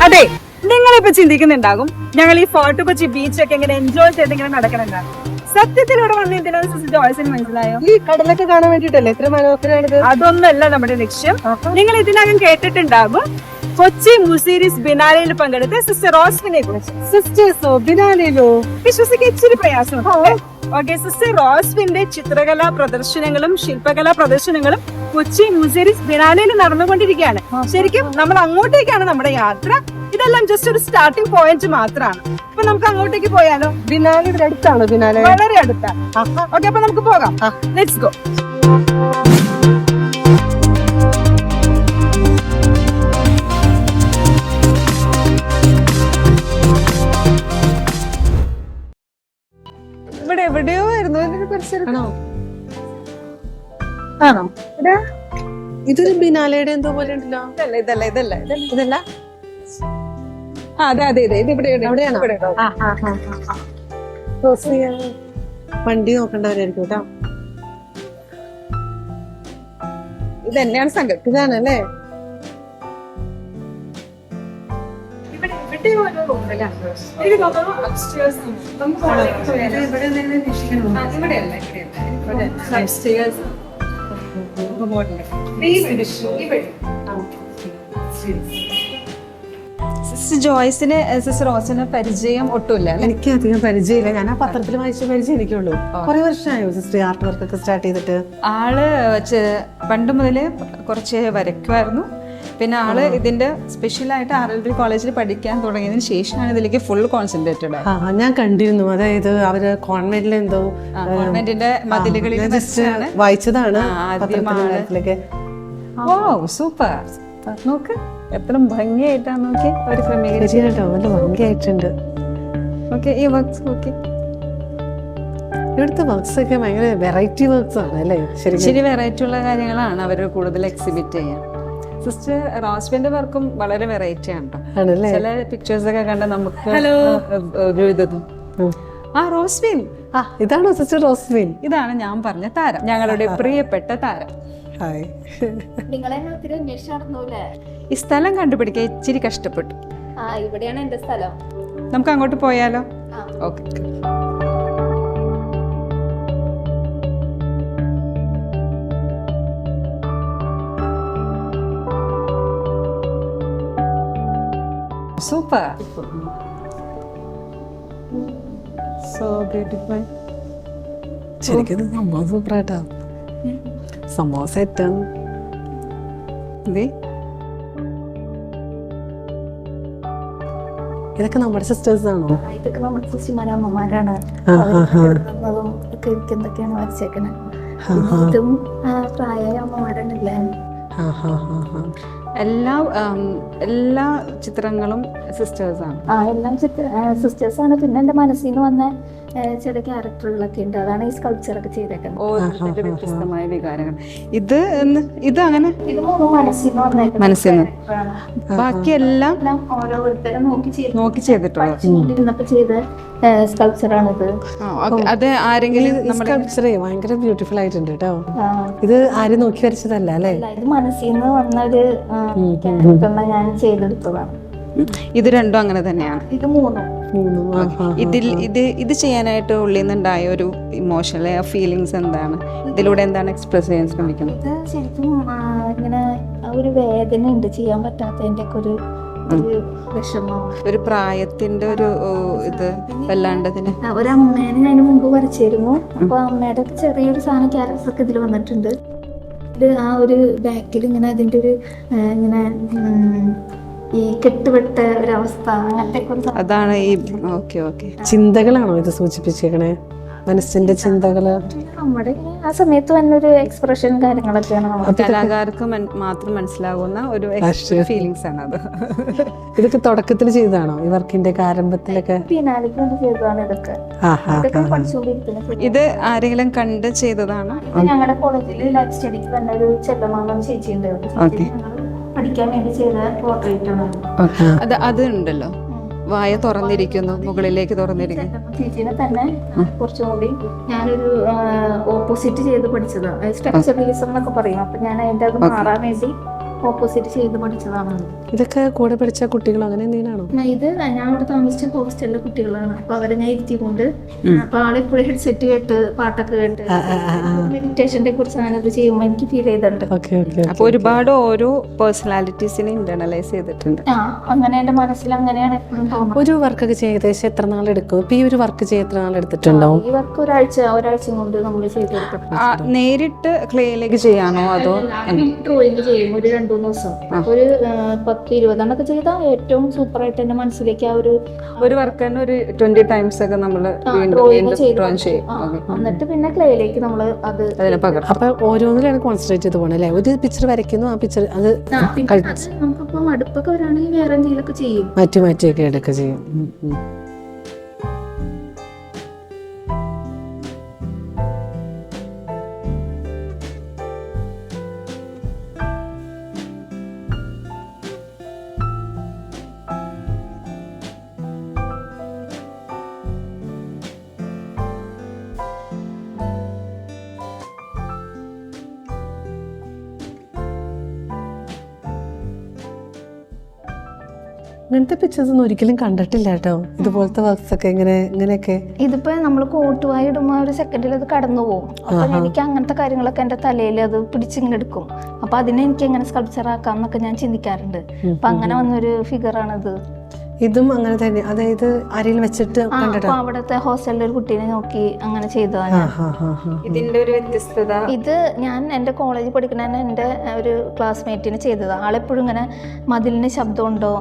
അതെ, നിങ്ങളിപ്പോ ചിന്തിക്കുന്നുണ്ടാകും ഞങ്ങൾ ഈ ഫോർട്ട് കൊച്ചി ബീച്ചൊക്കെ എങ്ങനെ എൻജോയ് ചെയ്ത് ഇങ്ങനെ നടക്കണുണ്ടാകും. സത്യത്തിലൂടെ വന്നിട്ടുണ്ടോ ജോയ്സിന് മനസ്സിലായോ? ഈ കടലൊക്കെ കാണാൻ വേണ്ടിട്ടല്ലേ എത്ര മനോഹരമാണിത്. അതൊന്നല്ല നമ്മുടെ ലക്ഷ്യം. നിങ്ങൾ ഇതിനകം കേട്ടിട്ടുണ്ടാകും കൊച്ചി മുസീരീസ് ബിനാലയിൽ പങ്കെടുത്ത സിസ്റ്റർ റോസ്വിനെ കുറിച്ച്. സിസ്റ്റേഴ്സോ ബിനാലയിലോ? വിശ്വസിക്കാൻ ഇച്ചിരി പ്രയാസമുണ്ട്. ഓക്കെ, സിസ്റ്റർ റോസ്വിന്റെ ചിത്രകലാ പ്രദർശനങ്ങളും ശില്പകലാ പ്രദർശനങ്ങളും കൊച്ചി മുസീരീസ് ബിനാലയിൽ നടന്നുകൊണ്ടിരിക്കുകയാണ്. ശരിക്കും നമ്മൾ അങ്ങോട്ടേക്കാണ് നമ്മുടെ യാത്ര. ഇതെല്ലാം ജസ്റ്റ് ഒരു സ്റ്റാർട്ടിംഗ് പോയിന്റ് മാത്രമാണ്. അപ്പൊ നമുക്ക് അങ്ങോട്ടേക്ക് പോയാലോ? ബിനാല ഇവിടെ അടുത്താണോ? ബിനാല വളരെ അടുത്താണ്. ഓക്കെ, അപ്പൊ നമുക്ക് പോകാം. Let's go. ഇവിടെ എവിടെയോ ആയിരുന്നു ഇതിന്റെ പരിസരത്താണോ? ആണോ? ഇതൊരു ബിനാലയുടെ എന്തോ പോലെ ഉണ്ടല്ലോ. ഇതല്ല. അതെ അതെ, ഇത് ഇവിടെ അവിടെയാണോ? വണ്ടി നോക്കണ്ടവരായിരിക്കും കേട്ടോ. ഇത് തന്നെയാണ് സംഘം. ഇതാണല്ലേ? സിസ്റ്റർ ജോയ്സിന് സിസ്റ്റർ റോസിന് പരിചയം ഒട്ടുമില്ല. എനിക്ക് അധികം പരിചയമില്ല. ഞാൻ ആ പത്രത്തിൽ വായിച്ച പരിചയം എനിക്കുള്ളൂ. കുറെ വർഷമായോ സിസ്റ്റർ ആർട്ട് വർക്ക് ഒക്കെ സ്റ്റാർട്ട് ചെയ്തിട്ട്? ആള് പണ്ട് മുതലേ കുറച്ച് വരയ്ക്കുമായിരുന്നു. പിന്നെ ആള് ഇതിന്റെ സ്പെഷ്യലായിട്ട് RLB കോളേജിൽ പഠിക്കാൻ തുടങ്ങിയതിന് ശേഷമാണ് ഇതിലേക്ക് ഫുൾ കോൺസെൻട്രേറ്റഡ് ആയത്. ഞാൻ കണ്ടിരുന്നു. അതായത് അവര് കോൺവെന്റിൽ എന്തോ കോൺവെന്റിന്റെ മതിലുകളിൽ വായിച്ചതാണ്. ഓ സൂപ്പർ, നോക്ക് എത്ര ഭംഗിയായിട്ടാണ് നോക്കി അവര് ക്രമീകരിച്ചിട്ടോ. നല്ല ഭംഗിയായിട്ടുണ്ട്. ഓക്കെ, ഈ വർക്ക്സ് നോക്കി. ഇവിടുത്തെ വർക്ക്സ് ഒക്കെ ഭയങ്കര വെറൈറ്റി വർക്ക്സ് ആണ് അല്ലേ? ശരി, വെറൈറ്റി ഉള്ള കാര്യങ്ങളാണ് അവർ കൂടുതൽ എക്സിബിറ്റ് ചെയ്യാൻ. സിസ്റ്റർ റോസ്വിന്റെ വർക്കും വളരെ വെറൈറ്റി ആണ് കേട്ടോ. ചില പിക്ചേഴ്സ് ഒക്കെ കണ്ട നമുക്ക് ഒരു ഇതും. റോസ്വിൻ, ഇതാണോ സിസ്റ്റർ റോസ്വിൻ? ഇതാണ് ഞാൻ പറഞ്ഞ താരം, ഞങ്ങളുടെ പ്രിയപ്പെട്ട താരം. ഈ സ്ഥലം കണ്ടുപിടിക്കാൻ ഇച്ചിരി കഷ്ടപ്പെട്ടു. ഇവിടെയാണ് എന്റെ സ്ഥലം. നമുക്ക് അങ്ങോട്ട് പോയാലോ? ഓക്കെ. Super, so beautiful. ശരിക്കും സംഭവം സൂപ്പറായിട്ടാ. സംഭവം സെറ്റാണ്. ഇതൊക്കെ നമ്മുടെ സിസ്റ്റേഴ്സ് ആണോ? ഇതൊക്കെ നമ്മുടെ സിസ്റ്റർമാരാണ്, അമ്മമാരാണ്. എനിക്ക് എന്തൊക്കെയാണ് വരച്ചേക്കണേ. ഇതും പ്രായമായ അമ്മമാരാണല്ലേ. എല്ലാ ചിത്രങ്ങളും സിസ്റ്റേഴ്സ് ആണ്. എല്ലാം സിസ്റ്റേഴ്സ് ആണ്. പിന്നെ എന്റെ മനസ്സിൽ നിന്ന് വന്ന ചില ക്യാരക്ടറുകളൊക്കെ ഉണ്ട്. അതാണ് ഈ സ്കൾപ്ചർ ഒക്കെ ചെയ്തേക്കുന്നത്. ഓരോരുത്തരുടെ വ്യത്യസ്തമായ വികാരങ്ങൾ. ഇത് അങ്ങനെ ഇത് മൂന്നും മനസ്സിൽ നിന്ന് ബാക്കിയെല്ലാം ഓരോരുത്തരും നോക്കി ചെയ്തിട്ടുള്ളത് ചെയ്ത സ്കൾപ്ചറാണിത്. അത് ആരെങ്കിലും സ്കൾപ്ചറേ ഭയങ്കര ബ്യൂട്ടിഫുൾ ആയിട്ടുണ്ട് കേട്ടോ. ഇത് ആരും നോക്കി വരച്ചതല്ല അല്ലേ? ഇത് മനസ്സിൽ നിന്ന് വന്ന ഒരു ക്യാരക്ടറിനെ ഞാൻ ചെയ്തെടുത്തതാണ്. ഇത് രണ്ടും അങ്ങനെ തന്നെയാണ്. ഇത് മൂന്നും ഇത് ചെയ്യാനായിട്ട് ഉള്ളിൽ നിന്നുണ്ടായ ഒരു ഇമോഷണൽ ഫീലിങ്സ് എന്താണ്? ഇതിലൂടെ എന്താണ് എക്സ്പ്രസ് ചെയ്യാൻ ശ്രമിക്കുന്നത്? ഇത് ശരിക്കും ഇങ്ങനെ ഒരു വേദന ഉണ്ട്, ചെയ്യാൻ പറ്റാത്തതിന്റെ ഒക്കെ ഒരു വിഷമം, ഒരു പ്രായത്തിന്റെ ഒരു ഇത് വല്ലാണ്ടതിന്. ഒരു അമ്മേനെ ഞാൻ മുമ്പ് വരച്ചിരുന്നു. അപ്പൊ അമ്മയുടെ ചെറിയൊരു സാധനം ക്യാരക്ടർ ഒക്കെ ഇതിൽ വന്നിട്ടുണ്ട്. ഇത് ആ ഒരു ബാക്കിൽ ഇങ്ങനെ അതിന്റെ ഒരു ഇങ്ങനെ ഈ കെട്ടുപെട്ട ഒരവസ്ഥ, അങ്ങനത്തെ അതാണ് ഈ. ഓക്കെ ഓക്കെ, ചിന്തകളാണോ ഇത് സൂചിപ്പിച്ചേക്കണേ? മനസ്സിന്റെ ചിന്തകള് നമ്മുടെ ആ സമയത്ത് വന്നൊരു എക്സ്പ്രഷൻ കാര്യങ്ങളൊക്കെയാണ്. കലാകാർക്ക് മാത്രം മനസ്സിലാകുന്ന ഒരു ഫീലിങ്സ് ആണ് അത്. ഇതൊക്കെ തുടക്കത്തിൽ ചെയ്തതാണോ? ഈ വർക്കിന്റെ ആരംഭത്തിലൊക്കെ പിന്നാലേക്ക് ചെയ്തതാണ് ഇതൊക്കെ. ഇത് ആരെങ്കിലും കണ്ട് ചെയ്തതാണോ? ഞങ്ങളുടെ കോളേജിൽ ലൈഫ് സ്റ്റഡിക്ക് തന്നെ ഒരു ചെല്ലമാമ ചേച്ചി ഉണ്ട്. പഠിക്കാൻ വേണ്ടി ചെയ്ത പോർട്രേറ്റ് ആണ് അത് ഉണ്ടല്ലോ. വായ തുറന്നിരിക്കുന്നു, മുകളിലേക്ക് തുറന്നിരിക്കുന്നു. ചേച്ചിനെ തന്നെ കുറച്ചും കൂടി ഞാനൊരു ഓപ്പോസിറ്റ് ചെയ്ത് പഠിച്ചതാണ്. സ്ട്രക്ചറലിസം എന്നൊക്കെ പറയും. അപ്പൊ ഞാൻ അതിന്റെ അത് മാറാൻ വേണ്ടി ഓപ്പോസിറ്റ് ചെയ്ത് പഠിച്ചതാണ്. ഇതൊക്കെ കൂടെ പഠിച്ച കുട്ടികൾ അങ്ങനെ എന്തെങ്കിലാണോ? ഇത് ഞാൻ അവിടെ താമസിച്ച ഹോസ്റ്റലിലെ കുട്ടികളാണ്. അപ്പൊ അവരെ ഞാൻ ഇരുത്തിക്കൊണ്ട് അപ്പൊ ആളെപ്പോഴും ഹെഡ്സെറ്റ് കേട്ട് പാട്ടൊക്കെ കേട്ട് മെഡിറ്റേഷനെ കുറിച്ച് ഞാനത് ചെയ്യുമ്പോൾ എനിക്ക് ഫീൽ ചെയ്തിട്ടുണ്ട്. അപ്പൊ ഒരുപാട് ഓരോ പേഴ്സണാലിറ്റീസിനെ ഇന്റർണലൈസ് ചെയ്തിട്ടുണ്ട്. അങ്ങനെ എന്റെ മനസ്സിൽ അങ്ങനെയാണ് എപ്പോഴും തോന്നുന്നത്. ഒരു വർക്കൊക്കെ ഏകദേശം എത്ര നാളെടുക്കും? ഇപ്പൊ ഈ ഒരു വർക്ക് ചെയ്യാൻ എത്ര നാളെടുത്തിട്ടുണ്ടാവും? ഈ വർക്ക് ഒരാഴ്ച കൊണ്ട് നമ്മൾ ചെയ്തെടുക്കും. നേരിട്ട് ക്ലേയിലേക്ക് ചെയ്യാനോ അതോ ഡ്രോയിങ് ചെയ്യും ഒരു 2-3 ദിവസം, ഒരു 10-20 ചെയ്താൽ ഏറ്റവും സൂപ്പർ ആയിട്ട് എന്റെ മനസ്സിലേക്ക് ആ ഒരു വർക്ക് തന്നെ ഒരു 20 ടൈംസ് ഒക്കെ നമ്മള് ഡ്രോയിങ് ചെയ്യും. എന്നിട്ട് പിന്നെ ക്ലേയിലേക്ക് നമ്മൾ അത് അപ്പൊ ഓരോന്നിലാണ് കോൺസെൻട്രേറ്റ് ചെയ്ത് പോകണം അല്ലേ? ഒരു പിക്ചർ വരയ്ക്കുന്നു, ആ പിക്ചർ അത് നമുക്കിപ്പോ മടുപ്പൊക്കെ വരാണെങ്കിൽ വേറെ എന്തെങ്കിലുമൊക്കെ ചെയ്യും, മാറ്റിയൊക്കെ എടുക്കുക ചെയ്യും. ഇങ്ങനത്തെ പിക്ചേഴ്സ് ഒന്നും ഒരിക്കലും കണ്ടിട്ടില്ല കേട്ടോ, ഇതുപോലത്തെ വർക്ക്സ് ഒക്കെ ഇങ്ങനെയൊക്കെ. ഇതിപ്പോ നമ്മൾ കോട്ടുവായി ഇടുമ്പോ ഒരു സെക്കൻഡിൽ അത് കടന്നു പോകും. അപ്പൊ എനിക്ക് അങ്ങനത്തെ കാര്യങ്ങളൊക്കെ എന്റെ തലയിൽ അത് പിടിച്ചിങ്ങനെ എടുക്കും. അപ്പൊ അതിനെ എനിക്ക് എങ്ങനെ സ്കൾപ്ചർ ആക്കാം എന്നൊക്കെ ഞാൻ ചിന്തിക്കാറുണ്ട്. അപ്പൊ അങ്ങനെ വന്നൊരു ഫിഗറാണിത്. ഇതും അങ്ങനെ തന്നെ, അതായത് ആരെങ്കിലും വെച്ചിട്ട് അവിടുത്തെ ഹോസ്റ്റലിലെ ഒരു കുട്ടീനെ നോക്കി അങ്ങനെ ചെയ്തതാണ്. ഇതിന്റെ ഒരു വ്യത്യസ്തത, ഇത് ഞാൻ എൻ്റെ കോളേജിൽ പഠിക്കുന്ന എൻ്റെ ഒരു ക്ലാസ്മേറ്റിന് ചെയ്തതാണ്. ആളെപ്പോഴും ഇങ്ങനെ മതിലിന് ശബ്ദമുണ്ടോ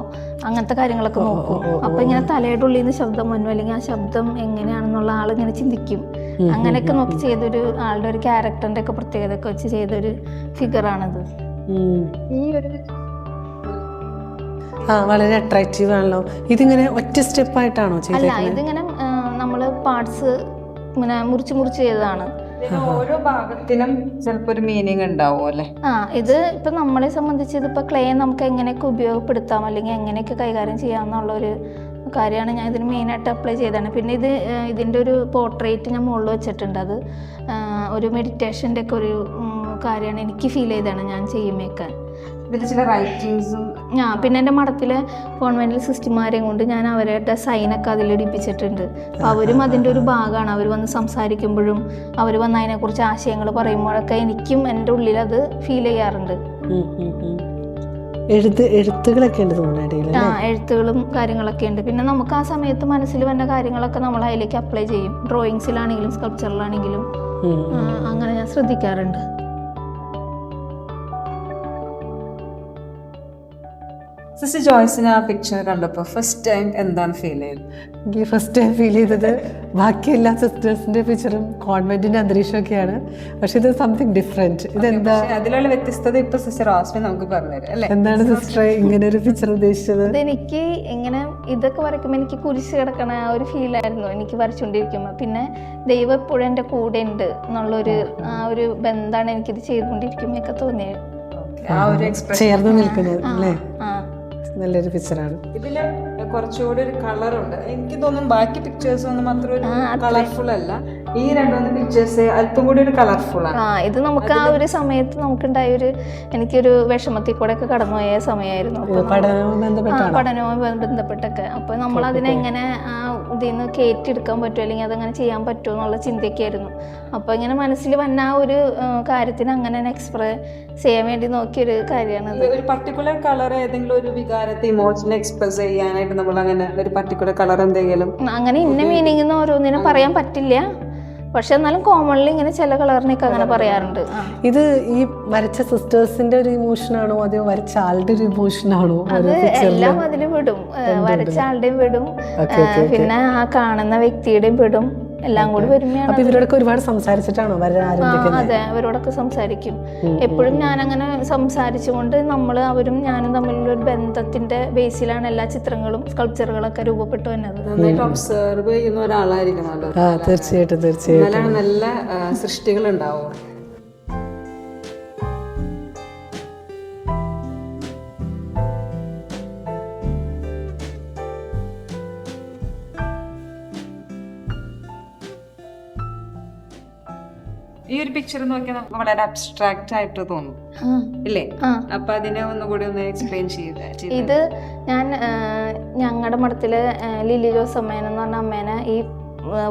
അങ്ങനത്തെ കാര്യങ്ങളൊക്കെ നോക്കും. അപ്പൊ ഇങ്ങനെ തലയുടെ ഉള്ളിൽ നിന്ന് ശബ്ദം വന്നു, അല്ലെങ്കിൽ ആ ശബ്ദം എങ്ങനെയാണെന്നുള്ള ആളിങ്ങനെ ചിന്തിക്കും. അങ്ങനെയൊക്കെ നോക്കി ചെയ്തൊരു ആളുടെ ഒരു ക്യാരക്ടറിന്റെ ഒക്കെ പ്രത്യേകത ഒക്കെ വെച്ച് ചെയ്തൊരു ഫിഗറാണിത്. ഈ ഒരു വളരെ അട്രാക്റ്റീവ് ആണല്ലോ. ഇതിങ്ങനെ ഒറ്റ സ്റ്റെപ്പ് ആയിട്ടാണോ അല്ല, ഇതിങ്ങനെ നമ്മള് പാർട്സ് ഇങ്ങനെ മുറിച്ച് ചെയ്തതാണ്. ഓരോ ഭാഗത്തിനും ചിലപ്പോ ഒരു മീനിങ് ഉണ്ടാവും അല്ലെ. ഇത് ഇപ്പൊ നമ്മളെ സംബന്ധിച്ച് ഇതിപ്പോ ക്ലേ നമുക്ക് എങ്ങനെയൊക്കെ ഉപയോഗപ്പെടുത്താം അല്ലെങ്കിൽ എങ്ങനെയൊക്കെ കൈകാര്യം ചെയ്യാം എന്നുള്ള ഒരു കാര്യമാണ് ഞാൻ ഇതിന് മെയിനായിട്ട് അപ്ലൈ ചെയ്തതാണ്. പിന്നെ ഇതിൻ്റെ ഒരു പോർട്രേറ്റ് ഞാൻ മുകളിൽ വെച്ചിട്ടുണ്ട്. അത് ഒരു മെഡിറ്റേഷൻ്റെ ഒക്കെ ഒരു കാര്യമാണ് എനിക്ക് ഫീൽ ചെയ്തതാണ് ഞാൻ ചെയ്യുമ്പോഴൊക്കെ. ഇതിൽ ചില റൈറ്റിങ്സും പിന്നെ എൻ്റെ മഠത്തിലെ കോൺവെന്റിൽ സിസ്റ്റർമാരെയും കൊണ്ട് ഞാൻ അവരുടെ സൈനൊക്കെ അതിലിടിപ്പിച്ചിട്ടുണ്ട്. അപ്പോൾ അവരും അതിൻ്റെ ഒരു ഭാഗമാണ്. അവർ വന്ന് സംസാരിക്കുമ്പോഴും അവർ വന്ന് അതിനെക്കുറിച്ച് ആശയങ്ങൾ പറയുമ്പോഴൊക്കെ എനിക്കും എൻ്റെ ഉള്ളിൽ അത് ഫീൽ ചെയ്യാറുണ്ട്. എഴുത്തുകളൊക്കെ ഉണ്ട് തോന്നുന്നു. എഴുത്തുകളും കാര്യങ്ങളൊക്കെ ഉണ്ട്. പിന്നെ നമുക്ക് ആ സമയത്ത് മനസ്സിൽ വന്ന കാര്യങ്ങളൊക്കെ നമ്മൾ അതിലേക്ക് അപ്ലൈ ചെയ്യും. ഡ്രോയിങ്സിലാണെങ്കിലും സ്കൾപ്ചറിലാണെങ്കിലും അങ്ങനെ ഞാൻ ശ്രദ്ധിക്കാറുണ്ട്. സിസ്റ്റർ ജോയ്സിന് ആ പിക്ചർ കണ്ടപ്പോൾ ഫസ്റ്റ് ടൈം എന്താണ് ഫീൽ ചെയ്തത്? എനിക്ക് ഫസ്റ്റ് ടൈം ഫീൽ ചെയ്തത് ബാക്കി എല്ലാ സിസ്റ്റേഴ്സിന്റെ പിക്ചറും കോൺവെന്റിന്റെ അന്തരീക്ഷമൊക്കെയാണ്. പക്ഷെ ഇത് സംതിങ് ഡിഫറെന്റ്. ഇതെന്താ അതിലുള്ള വ്യത്യസ്തത ഇപ്പൊ സിസ്റ്റർ റോസ്മിൻ നമുക്ക് പറഞ്ഞുതരാം അല്ലേ? എന്താണ് സിസ്റ്റർ ഇങ്ങനെ ഒരു പിക്ചർ ഉദ്ദേശിച്ചത്? എനിക്ക് ഇങ്ങനെ ഇതൊക്കെ വരയ്ക്കുമ്പോൾ എനിക്ക് കുരിശ് കിടക്കണ ആ ഒരു ഫീലായിരുന്നു എനിക്ക് വരച്ചുകൊണ്ടിരിക്കുമ്പോൾ. പിന്നെ ദൈവം എപ്പോഴും എൻ്റെ കൂടെ ഉണ്ട് എന്നുള്ളൊരു ആ ഒരു ബന്ധമാണ് എനിക്കിത് ചെയ്തുകൊണ്ടിരിക്കുമ്പോൾ ഒക്കെ തോന്നിയത്. ചേർന്ന് നിൽക്കുന്നത് അല്ലേ? നല്ലൊരു പിക്ചറാണ്. ഇതില് കുറച്ചുകൂടി ഒരു കളറുണ്ട്. എനിക്ക് തോന്നുന്നു ബാക്കി പിക്ചേഴ്സ് ഒന്നും അത്ര ഒരു കളർഫുൾ അല്ല. ഈ 2 പിക്ചേഴ്സ് അല്പം കൂടി ഒരു കളർഫുൾ ആണ്. ഇത് നമുക്ക് ആ ഒരു സമയത്ത് നമുക്കുണ്ടായ ഒരു എനിക്കൊരു വിഷമത്തിൽ കൂടെ ഒക്കെ കടന്നുപോയ സമയമായിരുന്നു. പഠനവുമായി ബന്ധപ്പെട്ടൊക്കെ. അപ്പൊ നമ്മൾ അതിനെ എങ്ങനെ ഇതിൽ നിന്ന് കയറ്റിയെടുക്കാൻ പറ്റുമോ അല്ലെങ്കിൽ അതങ്ങനെ ചെയ്യാൻ പറ്റുമോ എന്നുള്ള ചിന്തയൊക്കെയായിരുന്നു. അപ്പൊ ഇങ്ങനെ മനസ്സിൽ വന്ന ആ ഒരു കാര്യത്തിന് അങ്ങനെ എക്സ്പ്രസ് ചെയ്യാൻ വേണ്ടി നോക്കിയൊരു കാര്യമാണ്. ഒരു പർട്ടിക്കുലർ കളർ ഏതെങ്കിലും ഒരു വികാരത്തെ ഇമോഷണൽ എക്സ്പ്രസ് ചെയ്യാനായിട്ട് നമ്മൾ അങ്ങനെ ഒരു പർട്ടിക്കുലർ കളർ എന്തെങ്കിലും അങ്ങനെ ഇന്ന മീനിങ് ഓരോന്നിനും പറയാൻ പറ്റില്ല. പക്ഷെ എന്നാലും കോമൺലി ഇങ്ങനെ ചില കളറിനൊക്കെ അങ്ങനെ പറയാറുണ്ട്. ഇത് ഈ വരച്ച സിസ്റ്റേഴ്സിന്റെ ഒരു ഇമോഷനാണോ അതോ വരച്ച ആളുടെ ഒരു ഇമോഷനാണോ? അത് എല്ലാം അതിലും വിടും. വരച്ച ആളുടെയും വിടും, പിന്നെ ആ കാണുന്ന വ്യക്തിയുടെയും വിടും. എല്ലാം കൂടി വരുമ്പോഴാണ്. ഇവരോടൊക്കെ ഒരുപാട് സംസാരിച്ചിട്ടാണോ വരാൻ ആരംഭിക്കുന്നത്? അതെ, അവരോടൊക്കെ സംസാരിക്കും. എപ്പോഴും ഞാൻ അങ്ങനെ സംസാരിച്ചുകൊണ്ട് അവരും ഞാനും തമ്മിലുള്ള ഒരു ബന്ധത്തിന്റെ ബേസിലാണ് എല്ലാ ചിത്രങ്ങളും സ്കൾപ്ചറുകളൊക്കെ രൂപപ്പെട്ടു വന്നത്. നന്നായിട്ട് ഒബ്സർവ് ചെയ്യുന്ന ഒരാളായിരിക്കണമല്ലോ. തീർച്ചയായിട്ടും നല്ല സൃഷ്ടികൾ ഉണ്ടാവും. ഈ ഒരു പിക്ചർ നോക്കിയാൽ നമുക്ക് വളരെ അബ്സ്ട്രാക്ട് ആയിട്ട് തോന്നും ഇല്ലേ? അപ്പൊ അതിനെ ഒന്നുകൂടി ഒന്ന് എക്സ്പ്ലെയിൻ ചെയ്ത്. ഇത് ഞാൻ ഞങ്ങളുടെ മഠത്തില് ലിലി ജോസ് അമ്മേനെ എന്ന് പറഞ്ഞ അമ്മേനെ ഈ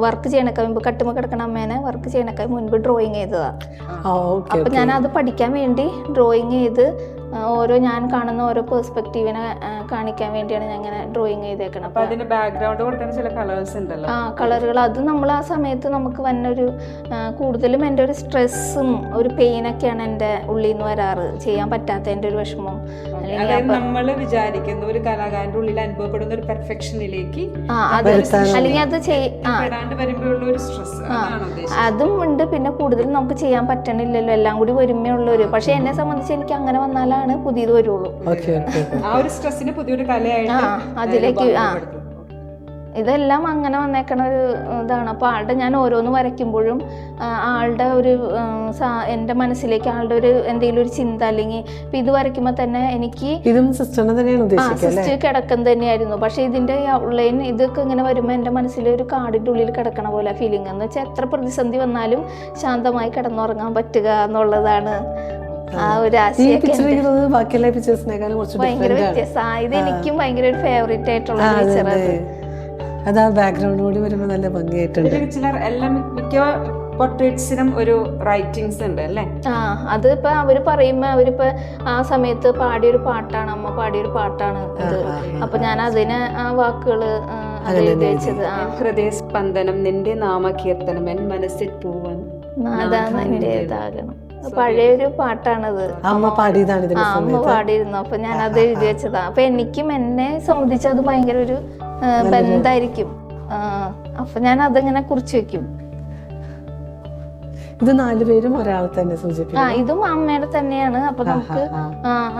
വർക്ക് ചെയ്യണൊക്കെ മുമ്പ് കട്ടുമ്പോ കിടക്കണ അമ്മേനെ വർക്ക് ചെയ്യണൊക്കെ മുൻപ് ഡ്രോയിങ് ചെയ്തതാ. അപ്പൊ ഞാൻ അത് പഠിക്കാൻ വേണ്ടി ഡ്രോയിങ് ചെയ്ത് ഓരോ ഞാൻ കാണുന്ന ഓരോ പെർസ്പെക്റ്റീവിനെ കാണിക്കാൻ വേണ്ടിയാണ് ഞാൻ ഇങ്ങനെ ഡ്രോയിങ് ചെയ്തേക്കണം. അപ്പൊ അതിന്റെ ബാക്ക്ഗ്രൗണ്ട് കൊടുക്കുന്ന ചില കളേഴ്സ് ഉണ്ടല്ലോ. കളറുകൾ അത് നമ്മൾ ആ സമയത്ത് നമുക്ക് വന്നൊരു കൂടുതലും എൻ്റെ ഒരു സ്ട്രെസ്സും ഒരു പെയിനൊക്കെയാണ് എൻ്റെ ഉള്ളിൽ നിന്ന് വരാറ്, ചെയ്യാൻ പറ്റാത്തതിൻ്റെ ഒരു വിഷമം. നമ്മൾ വിചാരിക്കുന്ന ഒരു കലാകാരന്റെ ഉള്ളിൽ അനുഭവപ്പെടുന്ന ഒരു പെർഫെക്ഷനിലേക്ക് അല്ലെങ്കിൽ അത് അതും ഉണ്ട്. പിന്നെ കൂടുതലും നമുക്ക് ചെയ്യാൻ പറ്റണില്ലല്ലോ, എല്ലാം കൂടി ഒരുമയുള്ളൊരു. പക്ഷെ എന്നെ സംബന്ധിച്ച് എനിക്ക് അങ്ങനെ വന്നാലാണ് പുതിയത് വരുള്ളൂ. ആ ഒരു സ്ട്രെസ്സിന് പുതിയൊരു കലയായിട്ട് അതിലേക്ക് ഇതെല്ലാം അങ്ങനെ വന്നേക്കണ ഒരു ഇതാണ്. അപ്പോൾ ആളുടെ ഞാൻ ഓരോന്ന് വരയ്ക്കുമ്പോഴും ആളുടെ ഒരു എൻ്റെ മനസ്സിലേക്ക് ആളുടെ ഒരു എന്തെങ്കിലും ഒരു ചിന്ത, അല്ലെങ്കിൽ ഇപ്പം ഇത് വരയ്ക്കുമ്പോൾ തന്നെ എനിക്ക് സിസ്റ്റർ കിടക്കം തന്നെയായിരുന്നു. പക്ഷെ ഇതിൻ്റെ ഔട്ട്ലൈൻ ഇതൊക്കെ ഇങ്ങനെ വരുമ്പോൾ എൻ്റെ മനസ്സിൽ ഒരു കാടിൻ്റെ ഉള്ളിൽ കിടക്കണ പോലെ ഫീലിംഗ്. എന്ന് വെച്ചാൽ എത്ര പ്രതിസന്ധി വന്നാലും ശാന്തമായി കിടന്നുറങ്ങാൻ പറ്റുക എന്നുള്ളതാണ് ആ ഒരു ആശയം. ഭയങ്കര വ്യത്യാസം. ഇത് എനിക്കും ഭയങ്കര ഒരു ഫേവറേറ്റ് ആയിട്ടുള്ള പിക്ചർ. അത് ആ ബാക്ക്ഗ്രൗണ്ട് കൂടി വരുമ്പോൾ നല്ല ഭംഗിയായിട്ടുണ്ട്. ചിലർ എല്ലാം മിക്ക പോർട്രേറ്റ്സിനും ഒരു റൈറ്റിംഗ്സ് ഉണ്ട് അല്ലേ? അത് ഇപ്പൊ അവര് പറയുമ്പോ അവരിപ്പോ ആ സമയത്ത് പാടിയൊരു പാട്ടാണ്, അമ്മ പാടിയൊരു പാട്ടാണ് ഇത്. അപ്പൊ ഞാൻ അതിന് ആ വാക്കുകള് ഉപയോഗിച്ചത്. ഹൃദയസ്പന്ദനം നിന്റെ നാമകീർത്തനം എൻ മനസ്സിൽ പൂവൻ അതാണ് എന്റേതാകണം. പഴയൊരു പാട്ടാണത്, അമ്മ പാടിയിരുന്നു. അപ്പൊ ഞാൻ അത് എഴുതി വെച്ചതാ. അപ്പൊ എനിക്കും എന്നെ സംബന്ധിച്ച് അത് ഭയങ്കര ഒരു ബന്ധായിരിക്കും. അപ്പൊ ഞാൻ അതിങ്ങനെ കുറിച്ച് വെക്കും. ഇത് 4 പേരും ഒരാളെ തന്നെ സൂചിപ്പിക്കും. ഇതും അമ്മയുടെ തന്നെയാണ്. അപ്പൊ നമുക്ക്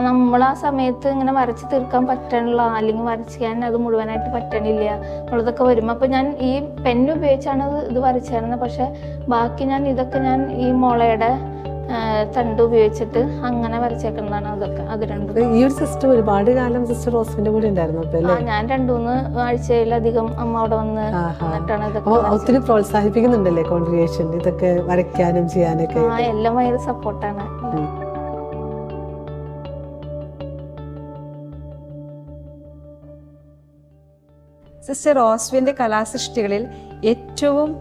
നമ്മൾ ആ സമയത്ത് ഇങ്ങനെ വരച്ച് തീർക്കാൻ പറ്റണില്ല, അല്ലെങ്കിൽ വരച്ചാൻ അത് മുഴുവനായിട്ട് പറ്റണില്ല എന്നുള്ളതൊക്കെ വരുമ്പോ അപ്പൊ ഞാൻ ഈ പെന്ന് ഉപയോഗിച്ചാണ് ഇത് വരച്ചായിരുന്നത്. പക്ഷെ ബാക്കി ഞാൻ ഇതൊക്കെ ഞാൻ ഈ മുളയുടെ തണ്ട് ഉപയോഗിച്ചിട്ട് അങ്ങനെ വരച്ചേക്കുന്നതാണ്. അതൊക്കെ അത് രണ്ടും. ഈ ഒരു സിസ്റ്റർ ഒരുപാട് കാലം സിസ്റ്റർ റോസ്വിന്റെ കൂടെ ഉണ്ടായിരുന്നു. ഞാൻ 2-3 ആഴ്ചയിലധികം അമ്മ അവിടെ വന്ന് എന്നിട്ടാണ് ഇതൊക്കെ. ഒത്തിരി പ്രോത്സാഹിപ്പിക്കുന്നുണ്ടല്ലേ കോൺഗ്രിഗേഷൻ ഇതൊക്കെ വരയ്ക്കാനും ചെയ്യാനൊക്കെ? എല്ലാം ഭയങ്കര സപ്പോർട്ടാണ്. സിസ്റ്റർ റോസ്വിന്റെ കലാസൃഷ്ടികളിൽ ഏറ്റവും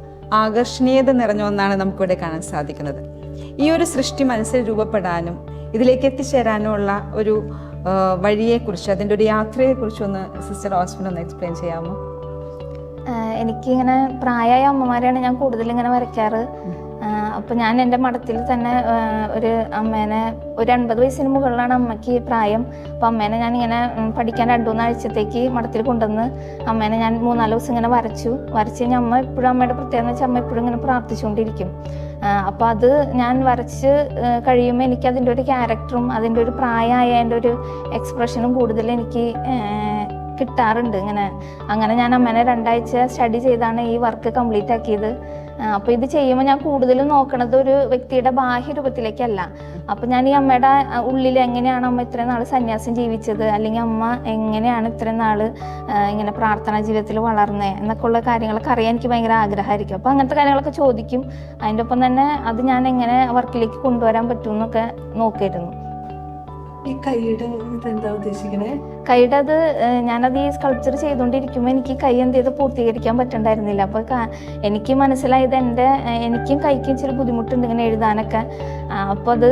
ആകർഷണീയത നിറഞ്ഞ ഒന്നാണ് നമുക്കിവിടെ കാണാൻ സാധിക്കുന്നത്. ഈ ഒരു സൃഷ്ടി മനസ്സിൽ രൂപപ്പെടാനും ഇതിലേക്ക് എത്തിച്ചേരാനും ഉള്ള ഒരു വഴിയെക്കുറിച്ച്, അതിൻ്റെ ഒരു യാത്രയെക്കുറിച്ച് ഒന്ന് സിസ്റ്റർ റോസ്വിൻ ഒന്ന് എക്സ്പ്ലെയിൻ ചെയ്യാമോ? എനിക്കിങ്ങനെ പ്രായമായ അമ്മമാരെയാണ് ഞാൻ കൂടുതൽ ഇങ്ങനെ വരയ്ക്കാറ്. അപ്പോൾ ഞാൻ എൻ്റെ മഠത്തിൽ തന്നെ ഒരു അമ്മേനെ, ഒരു 80 വയസ്സിന് മുകളിലാണ് അമ്മയ്ക്ക് പ്രായം. അപ്പോൾ അമ്മേനെ ഞാനിങ്ങനെ പഠിക്കാൻ 2-3 ആഴ്ചത്തേക്ക് മഠത്തിൽ കൊണ്ടുവന്ന് അമ്മേനെ ഞാൻ 3-4 ദിവസം ഇങ്ങനെ വരച്ച് കഴിഞ്ഞാൽ അമ്മ എപ്പോഴും, അമ്മയുടെ പ്രത്യേകത എന്ന് വെച്ചാൽ അമ്മ എപ്പോഴും ഇങ്ങനെ പ്രാർത്ഥിച്ചുകൊണ്ടിരിക്കും. അപ്പോൾ അത് ഞാൻ വരച്ച് കഴിയുമ്പോൾ എനിക്ക് അതിൻ്റെ ഒരു ക്യാരക്ടറും അതിൻ്റെ ഒരു പ്രായമായ എൻ്റെ ഒരു എക്സ്പ്രഷനും കൂടുതൽ എനിക്ക് കിട്ടാറുണ്ട്. അങ്ങനെ ഞാൻ അമ്മേനെ 2 ആഴ്ച സ്റ്റഡി ചെയ്താണ് ഈ വർക്ക് കംപ്ലീറ്റ് ആക്കിയത്. അപ്പോൾ ഇത് ചെയ്യുമ്പോൾ ഞാൻ കൂടുതലും നോക്കണത് ഒരു വ്യക്തിയുടെ ബാഹ്യ രൂപത്തിലേക്കല്ല. അപ്പം ഞാൻ ഈ അമ്മയുടെ ഉള്ളിൽ എങ്ങനെയാണ് അമ്മ ഇത്രയും നാൾ സന്യാസം ജീവിച്ചത്, അല്ലെങ്കിൽ അമ്മ എങ്ങനെയാണ് ഇത്രയും നാൾ ഇങ്ങനെ പ്രാർത്ഥനാ ജീവിതത്തിൽ വളർന്നത് എന്നൊക്കെ ഉള്ള കാര്യങ്ങളൊക്കെ അറിയാൻ എനിക്ക് ഭയങ്കര ആഗ്രഹമായിരിക്കും. അപ്പോൾ അങ്ങനത്തെ കാര്യങ്ങളൊക്കെ ചോദിക്കും. അതിൻ്റെ ഒപ്പം തന്നെ അത് ഞാൻ എങ്ങനെ വർക്കിലേക്ക് കൊണ്ടുവരാൻ പറ്റും എന്നൊക്കെ നോക്കിയിരുന്നു. ഈ കൈയുടെ എന്താ ഉദ്ദേശിക്കണേ? കൈയുടെ അത് ഞാനത് ഈ സ്കൾപ്ചർ ചെയ്തുകൊണ്ടിരിക്കുമ്പോൾ എനിക്ക് കൈ എന്ത് ചെയ്ത് പൂർത്തീകരിക്കാൻ പറ്റണ്ടായിരുന്നില്ല. അപ്പോൾ എനിക്ക് മനസ്സിലായത് എനിക്കും കൈക്കും ഇച്ചിരി ബുദ്ധിമുട്ടുണ്ട് ഇങ്ങനെ എഴുതാനൊക്കെ. അപ്പോൾ അത്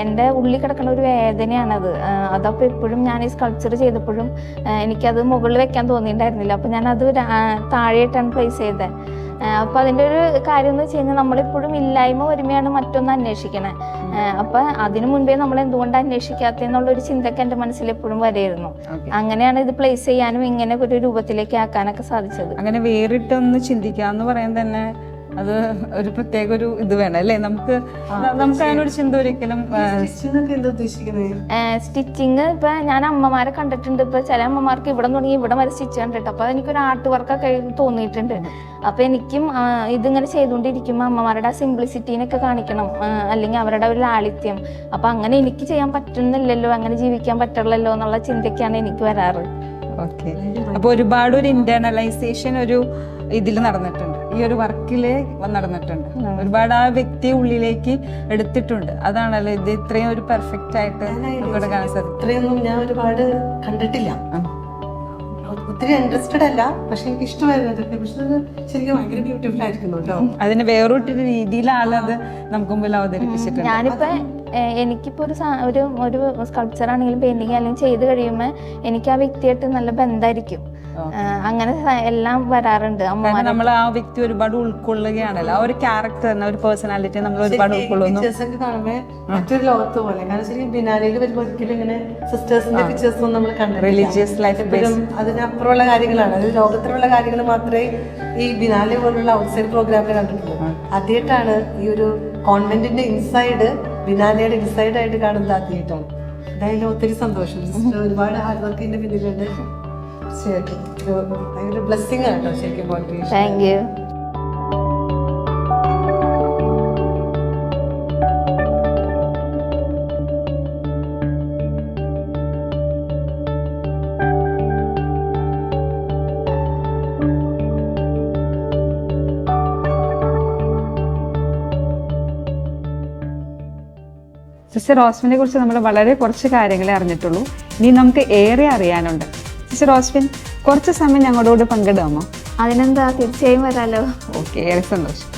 എൻ്റെ ഉള്ളിൽ കിടക്കുന്ന ഒരു വേദനയാണത്. അതപ്പോൾ എപ്പോഴും ഞാൻ ഈ സ്കൾപ്ചർ ചെയ്തപ്പോഴും എനിക്കത് മുകളിൽ വെക്കാൻ തോന്നിയിട്ടുണ്ടായിരുന്നില്ല. അപ്പോൾ ഞാനത് താഴെയായിട്ടാണ് പ്ലേസ് ചെയ്തത്. അപ്പോൾ അതിൻ്റെ ഒരു കാര്യം എന്ന് വെച്ച് കഴിഞ്ഞാൽ നമ്മളെപ്പോഴും ഇല്ലായ്മ വരുമ്പോഴാണ് മറ്റൊന്ന് അന്വേഷിക്കണേ. അപ്പം അതിനു മുൻപേ നമ്മൾ എന്തുകൊണ്ട് അന്വേഷിക്കാത്തെന്നുള്ളൊരു ചിന്തക്ക് എൻ്റെ മനസ്സിൽ എപ്പോഴും വരെയായിരുന്നു. അങ്ങനെയാണ് ഇത് പ്ലേസ് ചെയ്യാനും ഇങ്ങനെ ഒരു രൂപത്തിലേക്ക് ആക്കാനൊക്കെ സാധിച്ചത്. അങ്ങനെ വേറിട്ടൊന്ന് ചിന്തിക്കാന്ന് പറയാൻ തന്നെ അത് ഒരു പ്രത്യേക ഒരു ഇത് വേണം അല്ലേ? നമുക്ക് അതിനൊരു ചിന്ത ഒരിക്കലും. സ്റ്റിച്ചിങ് ഇപ്പൊ ഞാൻ അമ്മമാരെ കണ്ടിട്ടുണ്ട്. ഇപ്പൊ ചില അമ്മമാർക്ക് ഇവിടെ തുടങ്ങി ഇവിടെ വരെ സ്റ്റിച്ച് കണ്ടിട്ട് അപ്പൊ എനിക്കൊരു ആർട്ട് വർക്കൊക്കെ തോന്നിയിട്ടുണ്ട്. അപ്പൊ എനിക്കും ഇതിങ്ങനെ ചെയ്തുകൊണ്ടിരിക്കുമ്പോൾ അമ്മമാരുടെ ആ സിംപ്ലിസിറ്റീനൊക്കെ കാണിക്കണം, അല്ലെങ്കിൽ അവരുടെ ഒരു ലാളിത്യം. അപ്പൊ അങ്ങനെ എനിക്ക് ചെയ്യാൻ പറ്റുന്നില്ലല്ലോ, അങ്ങനെ ജീവിക്കാൻ പറ്റില്ലല്ലോ എന്നുള്ള ചിന്തയ്ക്കാണ് എനിക്ക് വരാറ്. ഓക്കെ. അപ്പൊ ഒരുപാട് ഒരു ഇന്റേണലൈസേഷൻ ഒരു ഇതിൽ നടന്നിട്ടുണ്ട്. ഈ ഒരു വർക്കില് നടന്നിട്ടുണ്ട്. ഒരുപാട് ആ വ്യക്തിയെ ഉള്ളിലേക്ക് എടുത്തിട്ടുണ്ട്. അതാണല്ലോ ഇത് ഇത്രയും ഒരു പെർഫെക്റ്റ് ആയിട്ട് നമുക്ക് കാണാൻ സാധിക്കും. ഇത്രയൊന്നും ഞാൻ ഒരുപാട് കണ്ടിട്ടില്ല, ഒത്തിരി ഇൻട്രസ്റ്റഡ് അല്ല, പക്ഷെ എനിക്ക് ഇഷ്ടമായിരുന്നു. പക്ഷെ അത് ശരിക്കും ഭയങ്കര ബ്യൂട്ടിഫുൾ ആയിരിക്കുന്നു കേട്ടോ. അതിന് വേറൊരു രീതിയിലാണ് അത് നമുക്ക് മുമ്പിൽ അവതരിപ്പിച്ചിട്ടുണ്ട്. ഞാനിപ്പോ എനിക്കിപ്പോ ഒരു സ്കൾപ്ചർ ആണെങ്കിലും പെയിന്റിങ് അല്ലെങ്കിൽ ചെയ്ത് കഴിയുമ്പോൾ എനിക്ക് ആ വ്യക്തിയായിട്ട് നല്ല ബന്ധമായിരിക്കും. അങ്ങനെ എല്ലാം വരാറുണ്ട്. നമ്മൾ ആ വ്യക്തി ഒരുപാട് ഉൾക്കൊള്ളുകയാണല്ലോ, ആ ഒരു ക്യാരക്ടർ തന്നെ, ഒരു പേഴ്സണാലിറ്റി നമ്മൾ ഒരുപാട് ഉൾക്കൊള്ളുന്നു. കാണുമ്പോ മറ്റൊരു ലോകത്ത് പോലെ, കാരണം ശരി ബിനാലയിൽ വരുമ്പോൾ ഒരിക്കലും ഇങ്ങനെ സിസ്റ്റേഴ്സിന്റെ പിക്ചേഴ്സ് ഒന്നും നമ്മൾ കണ്ടില്ല. റിലീജിയസ് ലൈഫ് അതിനപ്പുറമുള്ള കാര്യങ്ങളാണ്, അത് ലോകത്തിലുള്ള കാര്യങ്ങൾ മാത്രമേ ഈ ബിനാലെ പോലുള്ള ഔട്ട്സൈഡ് പ്രോഗ്രാമിൽ കണ്ടിട്ടുള്ളൂ. ആദ്യമായിട്ടാണ് ഈ ഒരു കോൺവെന്റിന്റെ ഇൻസൈഡ് ബിനാലയുടെ ഇൻസൈഡ് ആയിട്ട് കാണുന്നത് ആദ്യമായിട്ടാണ്. എന്തായാലും ഒത്തിരി സന്തോഷം. ഒരുപാട് ഹാർഡ് വർക്കിന്റെ പിന്നിലുണ്ട്. തീർച്ചയായിട്ടും ഭയങ്കര ബ്ലെസ്സിങ് ആണ് കേട്ടോ ശരിക്കും കോൺട്രിബ്യൂഷൻ. Thank you. സിസ്റ്റർ റോസ്വിനെ കുറിച്ച് നമ്മൾ വളരെ കുറച്ച് കാര്യങ്ങളെ അറിഞ്ഞിട്ടുള്ളൂ. ഇനി നമുക്ക് ഏറെ അറിയാനുണ്ട്. സിസ്റ്റർ റോസ്വിൻ കുറച്ച് സമയം ഞങ്ങളോട് പങ്കിടാമോ? അതിനെന്താ, തീർച്ചയായും വരാലോ. ഓക്കെ, ഏറെ സന്തോഷം.